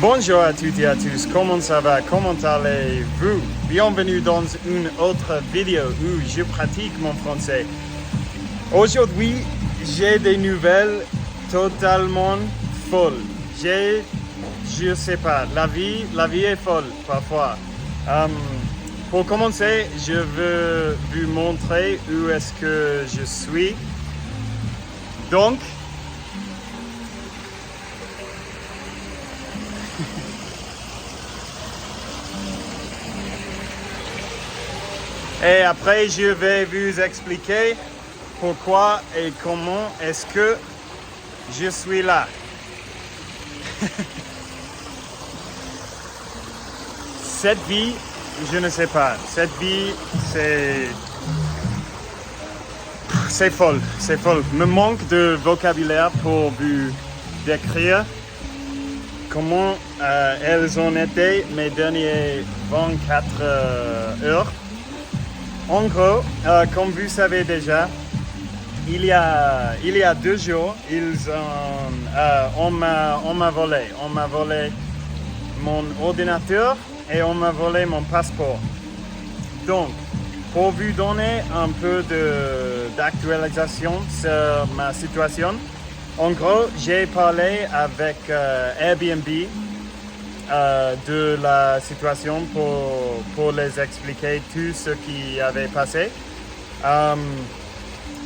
Bonjour à toutes et à tous, comment ça va, comment allez-vous? Bienvenue dans une autre vidéo où je pratique mon français. Aujourd'hui, j'ai des nouvelles totalement folles. Je sais pas, la vie est folle parfois. Pour commencer, je veux vous montrer où est-ce que je suis. Donc, et après, je vais vous expliquer pourquoi et comment est-ce que je suis là. Cette vie, je ne sais pas. Cette vie, c'est folle, c'est folle. Me manque de vocabulaire pour vous décrire comment elles ont été mes dernières 24 heures. En gros, comme vous savez déjà, il y a 2 jours, on m'a volé mon ordinateur et on m'a volé mon passeport. Donc, pour vous donner un peu d'actualisation sur ma situation, en gros, j'ai parlé avec Airbnb de la situation pour les expliquer tout ce qui avait passé.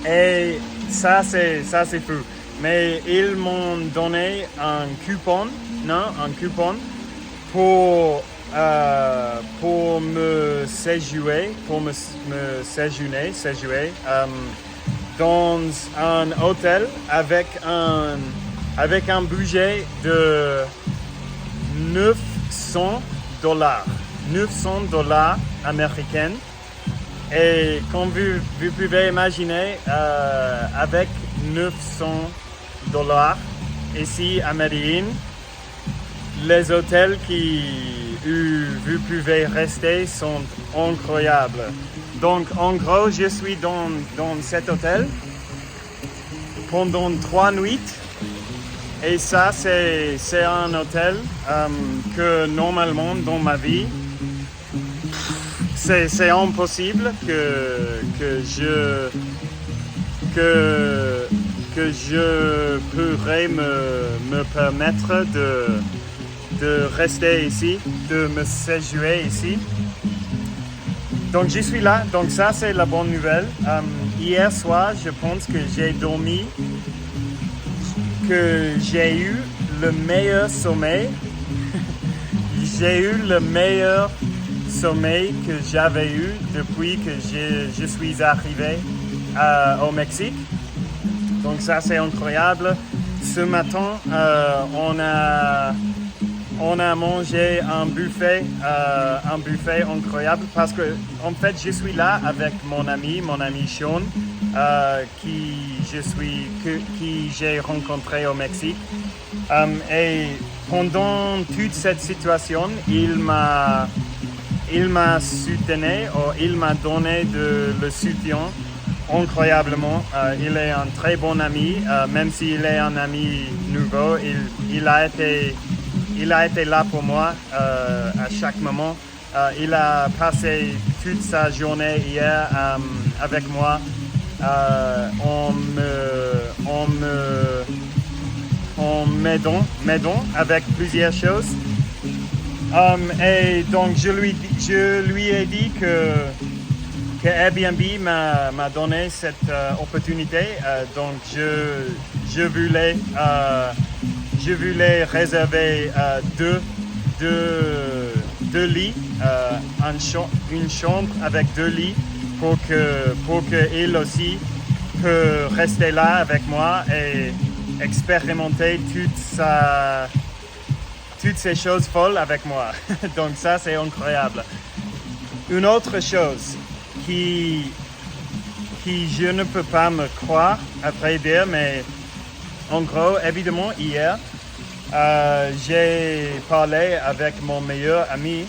Et ça c'est fou. Mais ils m'ont donné un coupon pour me séjourner, dans un hôtel avec un budget de $900 américains. Et comme vous pouvez imaginer, avec $900 ici à Medellín, les hôtels où vous pouvez rester sont incroyables. Donc en gros, je suis dans cet hôtel pendant 3 nuits. Et ça, c'est un hôtel que normalement dans ma vie, c'est impossible que je pourrais me permettre de rester ici, de me séjourner ici. Donc je suis là, donc ça c'est la bonne nouvelle. Hier soir, je pense que j'ai dormi, que j'ai eu le meilleur sommeil. J'ai eu le meilleur sommeil que j'avais eu depuis que je suis arrivé au Mexique. Donc ça c'est incroyable. Ce matin, on a mangé un buffet incroyable parce que en fait je suis là avec mon ami Sean, qui j'ai rencontré au Mexique. Et pendant toute cette situation, il m'a soutenu, il m'a donné le soutien incroyablement. Il est un très bon ami, même s'il est un ami nouveau, il a été là pour moi à chaque moment. Il a passé toute sa journée hier avec moi en m'aidant avec plusieurs choses. Et donc je lui ai dit que Airbnb m'a donné cette opportunité. Donc je voulais réserver deux lits, une chambre avec 2 lits pour que il aussi peut rester là avec moi et expérimenter toutes ces choses folles avec moi. Donc ça c'est incroyable. Une autre chose qui je ne peux pas me croire après dire, mais en gros, évidemment hier, j'ai parlé avec mon meilleur ami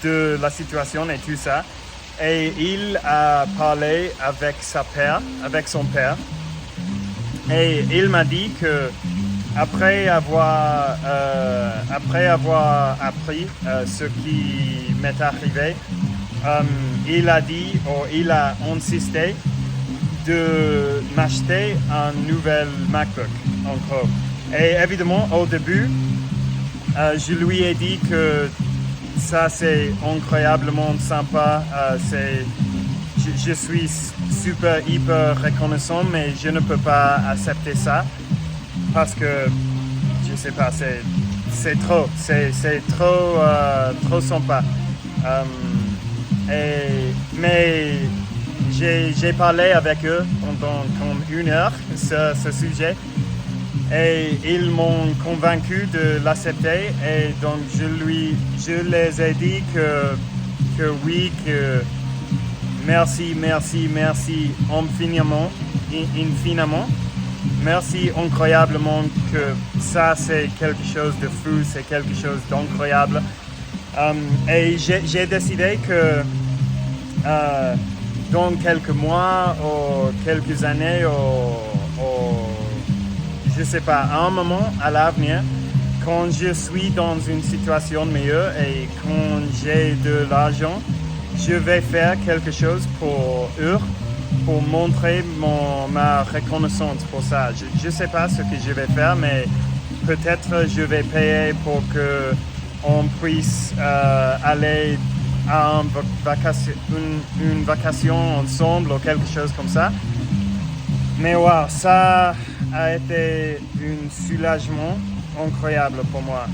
de la situation et tout ça. Et il a parlé avec son père. Et il m'a dit que après avoir après avoir appris ce qui m'est arrivé, il a dit, ou il a insisté de m'acheter un nouvel MacBook, en gros. Et évidemment, au début, je lui ai dit que ça c'est incroyablement sympa, je suis hyper reconnaissant, mais je ne peux pas accepter ça parce que je sais pas, c'est trop sympa. Mais j'ai parlé avec eux pendant comme 1 heure ce sujet et ils m'ont convaincu de l'accepter et donc je les ai dit que oui, que merci infiniment. Merci incroyablement, que ça c'est quelque chose de fou, c'est quelque chose d'incroyable. Et j'ai décidé que dans quelques mois ou quelques années ou je sais pas, à un moment à l'avenir, quand je suis dans une situation meilleure et quand j'ai de l'argent, je vais faire quelque chose pour eux, pour montrer ma reconnaissance pour ça. Je ne sais pas ce que je vais faire, mais peut-être je vais payer pour que on puisse aller à une vacation ensemble ou quelque chose comme ça. Mais wow, ça a été un soulagement incroyable pour moi.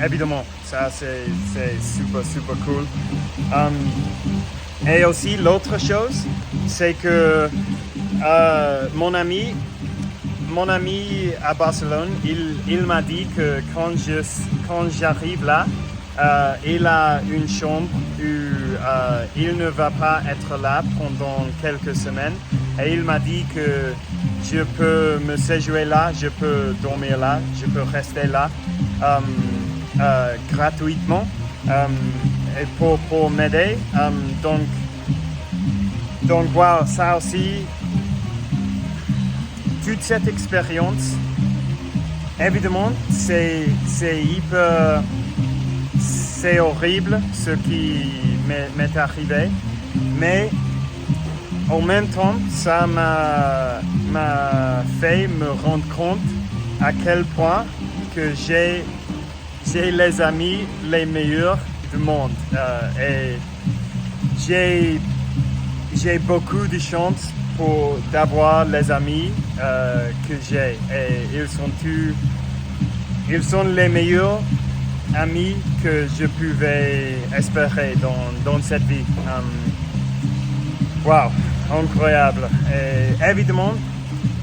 Évidemment, ça c'est super cool. Et aussi l'autre chose, c'est que mon ami à Barcelone, il m'a dit que quand j'arrive là, il a une chambre où il ne va pas être là pendant quelques semaines. Et il m'a dit que je peux me séjourner là, je peux dormir là, je peux rester là gratuitement et pour m'aider. Donc wow, ça aussi, toute cette expérience, évidemment, c'est horrible ce qui m'est arrivé, mais en même temps, ça m'a fait me rendre compte à quel point que j'ai les amis les meilleurs du monde. Et j'ai beaucoup de chance d'avoir les amis que j'ai. Et ils sont les meilleurs amis que je pouvais espérer dans cette vie. Wow, incroyable. Et évidemment,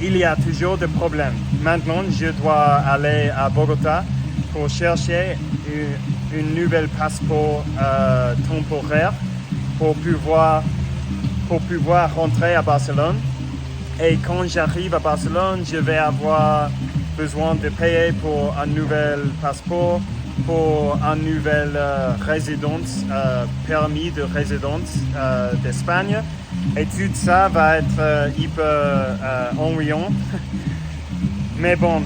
il y a toujours des problèmes. Maintenant, je dois aller à Bogota pour chercher une nouvelle passeport temporaire pour pouvoir rentrer à Barcelone. Et quand j'arrive à Barcelone, je vais avoir besoin de payer pour un nouvel passeport, pour un nouvel permis de résidence d'Espagne. Et tout ça va être hyper ennuyant. Mais bon,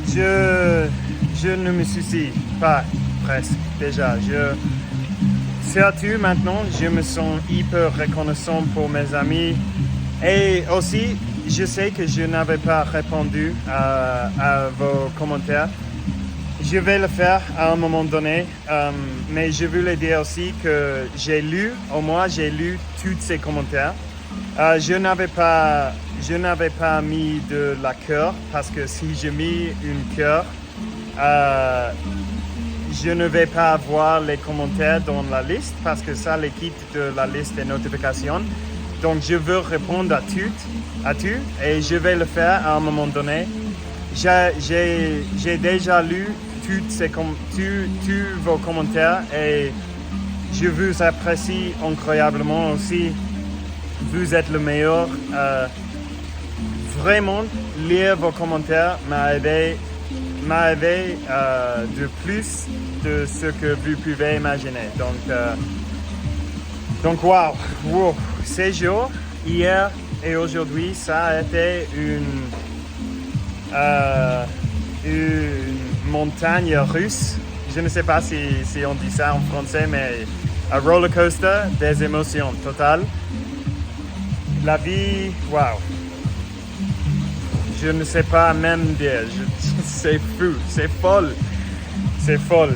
je ne me soucie pas presque déjà. Surtout maintenant, je me sens hyper reconnaissant pour mes amis. Et aussi, je sais que je n'avais pas répondu à vos commentaires. Je vais le faire à un moment donné, mais je voulais dire aussi que j'ai lu tous ces commentaires. Je n'avais pas mis de la cœur parce que si je mets une cœur, je ne vais pas voir les commentaires dans la liste parce que ça les quitte de la liste des notifications. Donc je veux répondre à tout et je vais le faire à un moment donné. J'ai déjà lu tous vos commentaires et je vous apprécie incroyablement aussi. Vous êtes le meilleur. Vraiment, lire vos commentaires m'a aidé de plus de ce que vous pouvez imaginer. Donc wow, ces jours, hier et aujourd'hui, ça a été montagne russe. Je ne sais pas si on dit ça en français, mais un roller coaster des émotions totales. La vie, waouh. Je ne sais pas même dire. C'est fou, c'est folle. C'est folle.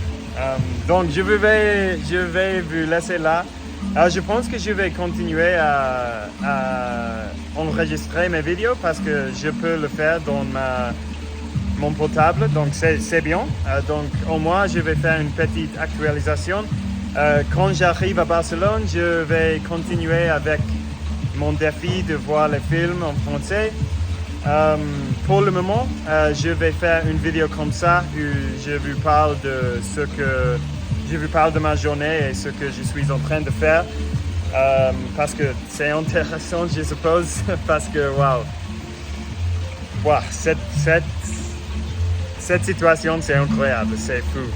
Donc je vais vous laisser là. Je pense que je vais continuer à enregistrer mes vidéos parce que je peux le faire dans mon portable, donc c'est bien. Donc au moins je vais faire une petite actualisation. Quand j'arrive à Barcelone, je vais continuer avec mon défi de voir les films en français. Pour le moment, je vais faire une vidéo comme ça où je vous parle de ma journée et ce que je suis en train de faire. Parce que c'est intéressant, je suppose, parce que wow, cette situation, c'est incroyable, c'est fou.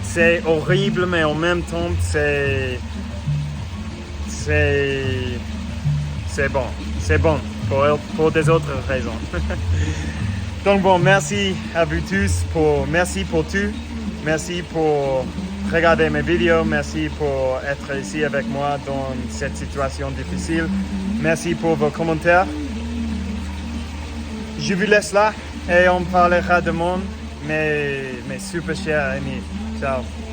C'est horrible, mais en même temps, c'est bon. C'est bon pour des autres raisons. Donc bon, merci à vous tous. Merci pour tout. Merci pour regarder mes vidéos. Merci pour être ici avec moi dans cette situation difficile. Merci pour vos commentaires. Je vous laisse là et on parlera demain. Mes super chers amis. Ciao.